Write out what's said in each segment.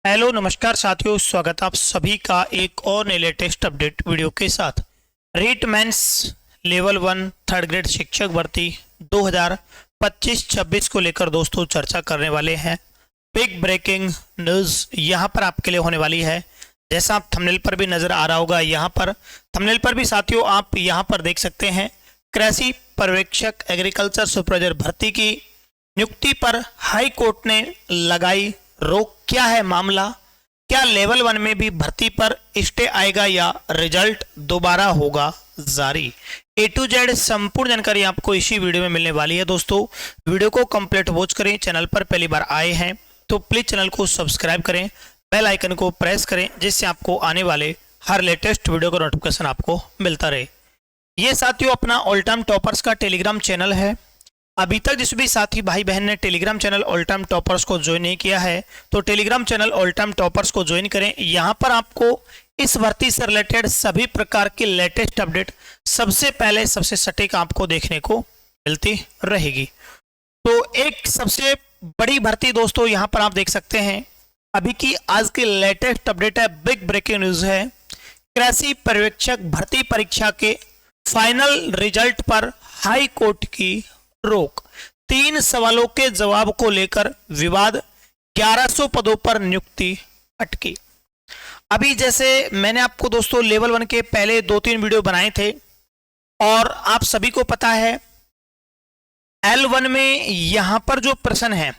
Hello नमस्कार साथियों, स्वागत आप सभी का एक और नए लेटेस्ट अपडेट वीडियो के साथ। REET mains level 1 third grade शिक्षक भर्ती 2025-26 को लेकर दोस्तों चर्चा करने वाले हैं। बिग ब्रेकिंग न्यूज़ यहाँ पर आपके लिए होने वाली है। जैसा आप थंबनेल पर भी नज़र आ रहा होगा, यहाँ पर थंबनेल पर भी साथियों आप यहाँ पर देख सकते हैं। कृषि पर्यवेक्षक एग्रीकल्चर सुपरवाइजर भर्ती की नियुक्ति पर हाई कोर्ट ने लगाई रोक। क्या है मामला? क्या लेवल 1 में भी भर्ती पर स्टे आएगा या रिजल्ट दोबारा होगा जारी? A to Z संपूर्ण जानकारी आपको इसी वीडियो में मिलने वाली है। दोस्तों वीडियो को कंप्लीट वॉच करें। चैनल पर पहली बार आए हैं तो प्लीज चैनल को सब्सक्राइब करें, बेल आइकन को प्रेस करें, जिससे आपको आने वाले हर लेटेस्ट वीडियो का नोटिफिकेशन आपको मिलता रहे। ये साथियों अपना ऑल टाइम टॉपर्स का टेलीग्राम चैनल है। अभी तक जिस भी साथी भाई बहन ने Telegram channel all time toppers को ज्वाइन नहीं किया है तो Telegram channel all time toppers को ज्वाइन करें। यहाँ पर आपको इस भर्ती से रिलेटेड सभी प्रकार की लेटेस्ट अपडेट सबसे पहले सबसे सटीक आपको देखने को मिलती रहेगी। तो एक सबसे बड़ी भर्ती दोस्तों यहाँ पर आप देख सकते हैं, अभी की आज की लेटेस्ट अपडेट है, बिग ब्रेकिंग न्यूज है। कृषि पर्यवेक्षक भर्ती परीक्षा के फाइनल रिजल्ट पर हाई कोर्ट की रोक। 3 सवालों के जवाब को लेकर विवाद, 1100 पदों पर नियुक्ति अटकी। अभी जैसे मैंने आपको दोस्तों लेवल 1 के पहले 2-3 वीडियो बनाए थे और आप सभी को पता है L1 में यहां पर जो प्रश्न है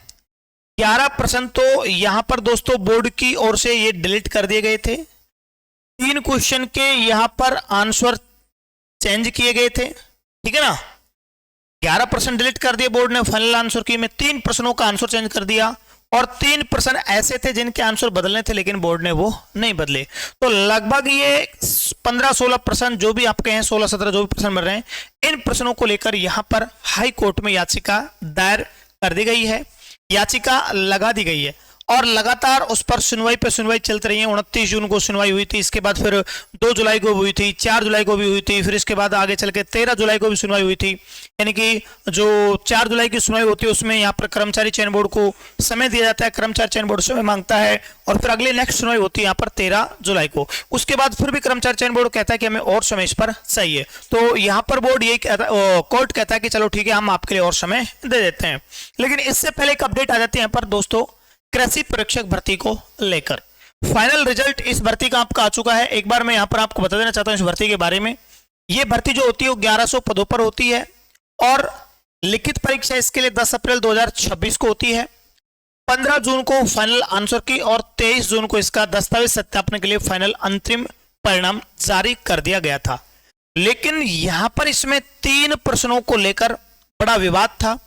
11 प्रश्न तो यहां पर दोस्तों बोर्ड की ओर से ये डिलीट कर दिए गए थे। 3 क्वेश्चन के यहां पर आंसर चेंज किए गए थे, ठीक है ना। 11% डिलीट कर दिए बोर्ड ने फाइनल आंसर की में, 3 प्रश्नों का आंसर चेंज कर दिया और 3 प्रश्न ऐसे थे जिनके आंसर बदलने थे लेकिन बोर्ड ने वो नहीं बदले। तो लगभग ये 15-16 प्रश्न जो भी आपके हैं, 16-17 जो भी प्रश्न बन रहे हैं, इन प्रश्नों को लेकर यहां पर हाई कोर्ट में याचिका दायर कर दी गई है, याचिका लगा दी गई है और लगातार उस पर सुनवाई पे सुनवाई चलती रही है। 29 जून को सुनवाई हुई थी, इसके बाद फिर 2 जुलाई को हुई थी, 4 जुलाई को भी हुई थी, फिर इसके बाद आगे चल के 13 जुलाई को भी सुनवाई हुई थी। यानी कि जो 4 जुलाई की सुनवाई होती है उसमें यहाँ पर कर्मचारी चयन बोर्ड को समय दिया जाता है, कर्मचारी चयन बोर्ड समय मांगता है और फिर अगली नेक्स्ट सुनवाई होती है यहाँ पर 13 जुलाई को। उसके बाद फिर भी कर्मचारी चयन बोर्ड कहता है कि हमें और समय इस पर चाहिए, तो यहाँ पर बोर्ड ये कोर्ट कहता है कि चलो ठीक है हम आपके लिए और समय दे देते हैं। लेकिन इससे पहले एक अपडेट आ जाती है यहाँ पर दोस्तों, कृषि पर्यवेक्षक भर्ती को लेकर फाइनल रिजल्ट इस भर्ती का आपका आ चुका है। एक बार मैं यहां पर आपको बता देना चाहता हूं इस भर्ती के बारे में। यह भर्ती जो होती है वो 1100 पदों पर होती है और लिखित परीक्षा इसके लिए 10 अप्रैल 2026 को होती है। 15 जून को फाइनल आंसर की और 23 जून को इसका दस्तावेज सत्यापन के लिए फाइनल अंतरिम परिणाम जारी कर दिया गया था। लेकिन यहां पर इसमें 3 प्रश्नों को लेकर बड़ा विवाद था।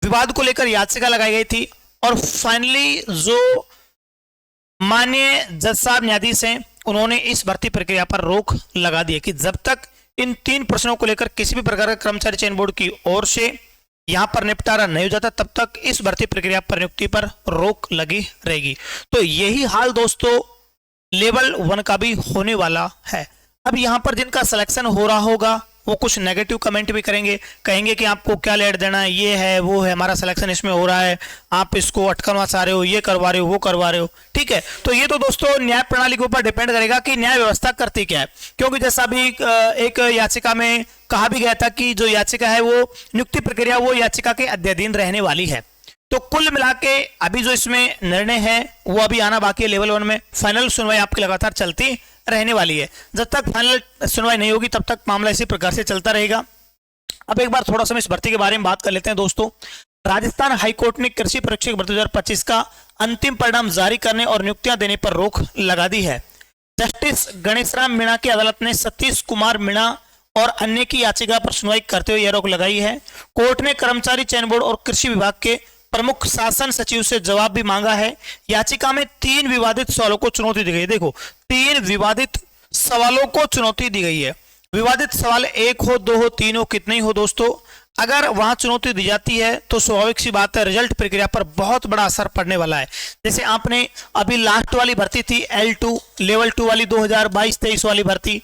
विवाद को लेकर याचिका लगाई गई थी और फाइनली जो माननीय जज साहब न्यायाधीश हैं उन्होंने इस भर्ती प्रक्रिया पर रोक लगा दी है कि जब तक इन 3 प्रश्नों को लेकर किसी भी प्रकार का कर्मचारी चयन बोर्ड की ओर से यहां पर निपटारा नहीं हो जाता तब तक इस भर्ती प्रक्रिया पर नियुक्ति पर रोक लगी रहेगी। तो यही हाल दोस्तों लेवल 1 का भी होने वाला है। अब यहां पर जिनका सिलेक्शन हो रहा होगा वो कुछ नेगेटिव कमेंट भी करेंगे, कहेंगे कि आपको क्या लेट देना है, ये है वो है, हमारा सिलेक्शन इसमें हो रहा है, आप इसको अटकलवा चाह रहे हो, ये करवा रहे हो, वो करवा रहे हो। ठीक है, तो ये तो दोस्तों न्याय प्रणाली के ऊपर डिपेंड करेगा कि न्याय व्यवस्था करती क्या है। क्योंकि जैसा अभी एक याचिका में कहा भी गया था कि जो याचिका है वो नियुक्ति प्रक्रिया वो याचिका के अध्ययन रहने वाली है। तो कुल मिला के अभी जो इसमें निर्णय है वो अभी आना बाकी है। लेवल 1 में फाइनल सुनवाई आपकी लगातार चलती रहने वाली है। जब तक फाइनल सुनवाई नहीं होगी तब तक मामला इसी प्रकार से चलता रहेगा। अब एक बार थोड़ा सा इस भर्ती के बारे में बात कर लेते हैं दोस्तों। राजस्थान हाईकोर्ट ने कृषि पर्यवेक्षक भर्ती 2025 का अंतिम परिणाम जारी करने और नियुक्तियां देने पर रोक लगा दी है। जस्टिस गणेशराम मीणा की अदालत ने सतीश कुमार मीणा और अन्य की याचिका पर सुनवाई करते हुए यह रोक लगाई है। कोर्ट ने कर्मचारी चयन बोर्ड और कृषि विभाग के प्रमुख शासन सचिव से जवाब भी मांगा है। याचिका में 3 विवादित सवालों को चुनौती दी गई है। देखो 3 विवादित सवालों को चुनौती दी गई है। विवादित सवाल 1 हो, 2 हो, 3 हो, कितने ही हो दोस्तों, अगर वहां चुनौती दी जाती है तो स्वाभाविक सी बात है रिजल्ट प्रक्रिया पर बहुत बड़ा असर पड़ने वाला है। जैसे आपने अभी लास्ट वाली भर्ती थी L2 लेवल 2 वाली 2022-23 वाली भर्ती,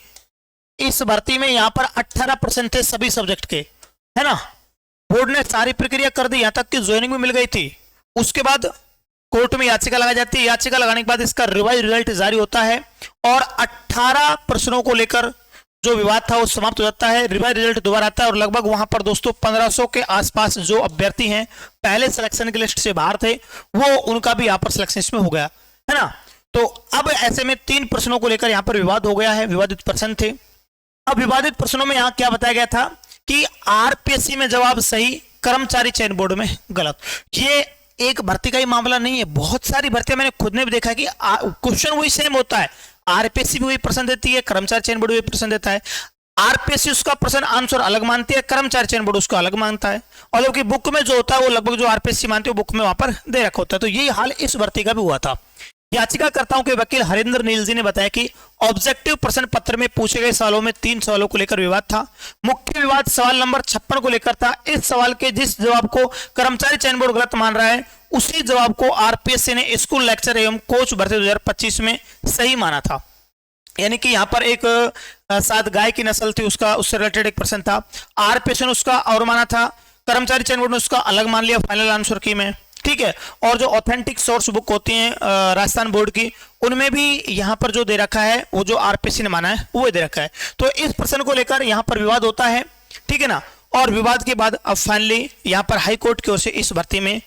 इस भर्ती में यहां पर 18% थे सभी सब्जेक्ट के, है ना। बोर्ड ने सारी प्रक्रिया कर दी, यहां तक कि ज्वाइनिंग भी मिल गई थी। उसके बाद कोर्ट में याचिका लगाई जाती है, याचिका लगाने के बाद इसका रिवाइज रिजल्ट जारी होता है और 18 प्रश्नों को लेकर जो विवाद था वो समाप्त हो जाता है, रिवाइज रिजल्ट दोबारा आता है और लगभग वहां पर दोस्तों 1500 के आसपास जो अभ्यर्थी हैं पहले सिलेक्शन की लिस्ट से बाहर थे वो उनका भी यहाँ पर सिलेक्शन इसमें हो गया है ना। तो अब ऐसे में 3 प्रश्नों को लेकर यहाँ पर विवाद हो गया है, विवादित प्रश्न थे। अब विवादित प्रश्नों में यहाँ क्या बताया गया था कि आरपीएससी में जवाब सही, कर्मचारी चयन बोर्ड में गलत। ये एक भर्ती का ही मामला नहीं है, बहुत सारी भर्तियां मैंने खुद ने भी देखा कि क्वेश्चन वही सेम होता है, आरपीएससी भी वही प्रश्न देती है, कर्मचारी चयन बोर्ड भी प्रश्न देता है। आरपीएससी उसका प्रश्न आंसर अलग मानती है, कर्मचारी चयन बोर्ड उसको अलग मानता है, और जबकि बुक में जो होता है वो लगभग जो आरपीएससी मानती है बुक में वहां पर दे रखा होता है। तो यही हाल इस भर्ती का भी हुआ था। याचिकाकर्ताओं के वकील हरिंदर नील जी ने बताया कि ऑब्जेक्टिव प्रश्न पत्र में पूछे गए सवालों में 3 सवालों को लेकर विवाद था। मुख्य विवाद सवाल नंबर 56 को लेकर था। इस सवाल के जिस जवाब को कर्मचारी चयन बोर्ड गलत मान रहा है उसी जवाब को आरपीएससी ने स्कूल लेक्चर एवं कोच भर्ती 2025 में सही माना था। यानी कि यहाँ पर एक साथ गाय की नस्ल थी उसका, उससे रिलेटेड एक प्रश्न था, आरपीएससी ने उसका और माना था, कर्मचारी चयन बोर्ड ने उसका अलग मान लिया फाइनल आंसर की में, ठीक है। और जो ऑथेंटिक सोर्स बुक होती हैं राजस्थान बोर्ड की, उनमें भी यहाँ पर जो दे रखा है वो जो आरपीएससी ने माना है वो दे रखा है। तो इस प्रश्न को लेकर यहाँ पर विवाद होता है, ठीक है ना। और विवाद के बाद अब फाइनली यहाँ पर हाई कोर्ट की ओर से इस भर्ती में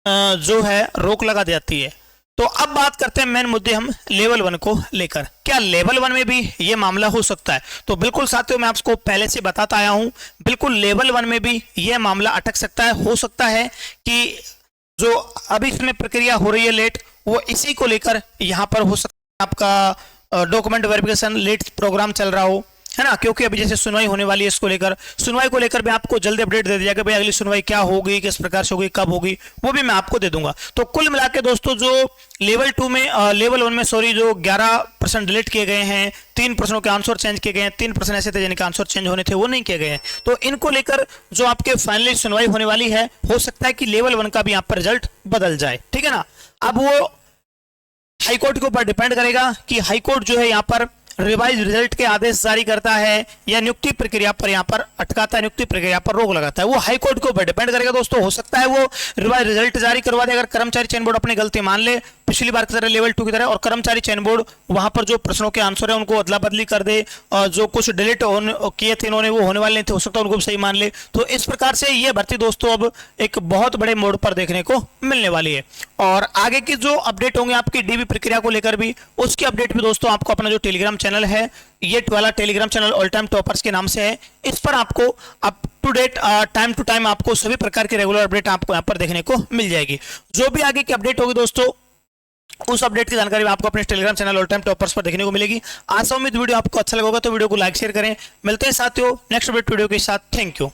जो है रोक लगा दी जाती है। तो अब बात करते हैं मेन मुद्दे हम लेवल 1 को लेकर, क्या लेवल 1 में भी ये मामला हो सकता है? तो बिल्कुल साथियों मैं आपको पहले से बताता आया हूं, बिल्कुल लेवल 1 में भी ये मामला अटक सकता है। हो सकता है कि जो अभी इसमें प्रक्रिया हो रही है लेट, वो इसी को लेकर यहाँ पर हो सकता है आपका डॉक्यूमेंट वेरिफिकेशन लेट प्रोग्राम चल रहा हो, है ना। क्योंकि अभी जैसे सुनवाई होने वाली है इसको लेकर, सुनवाई को लेकर भी आपको जल्दी अपडेट दे दिया कि भाई अगली सुनवाई क्या होगी, किस प्रकार से होगी, कब होगी, वो भी मैं आपको दे दूंगा। तो कुल मिला के दोस्तों जो लेवल 2 में लेवल 1 में सॉरी जो 11 प्रश्न डिलीट किए गए हैं, 3 प्रश्नों के आंसर चेंज किए गए हैं, 3 प्रश्न ऐसे थे जिनके आंसर चेंज होने थे वो नहीं किए गए हैं। तो इनको लेकर जो आपके फाइनली सुनवाई होने वाली है, हो सकता है कि लेवल 1 का भी यहाँ पर रिजल्ट बदल जाए, ठीक है ना। अब वो हाईकोर्ट के ऊपर डिपेंड करेगा कि हाईकोर्ट जो है यहाँ पर रिवाइज रिजल्ट के आदेश जारी करता है या नियुक्ति प्रक्रिया पर यहाँ पर अटकाता है, नियुक्ति प्रक्रिया पर रोक लगाता है, वो हाई कोर्ट के ऊपर डिपेंड करेगा दोस्तों। हो सकता है वो रिवाइज रिजल्ट जारी करवा दे अगर कर्मचारी चयन बोर्ड अपनी गलती मान ले पिछली बार की तरह लेवल 2 की तरह, और कर्मचारी चयन बोर्ड वहां पर जो प्रश्नों के आंसर है उनको अदला बदली कर दे, और जो कुछ डिलीट किए थे इन्होंने वो होने वाले नहीं थे, हो सकता है उनको सही मान ले। तो इस प्रकार से ये भर्ती दोस्तों अब एक बहुत बड़े मोड़ पर देखने को मिलने वाली है। और आगे की जो अपडेट होंगे आपकी डीबी प्रक्रिया को लेकर भी, उसकी अपडेट भी दोस्तों आपको अपना जो टेलीग्राम चैनल है, ये वाला Telegram channel all time toppers के नाम से है, इस पर आपको up to date time to time आपको सभी प्रकार की रेगुलर अपडेट आपको यहाँ पर देखने को मिल जाएगी। जो भी आगे की अपडेट होगी दोस्तों उस अपडेट की जानकारी आपको अपने Telegram channel all time toppers पर देखने को मिलेगी। आशा उम्मीद वीडियो आपको अच्छा लगा होगा, तो वीडियो को लाइक शेयर करें। मिलते हैं साथियों नेक्स्ट अपडेट वीडियो के साथ। Thank you.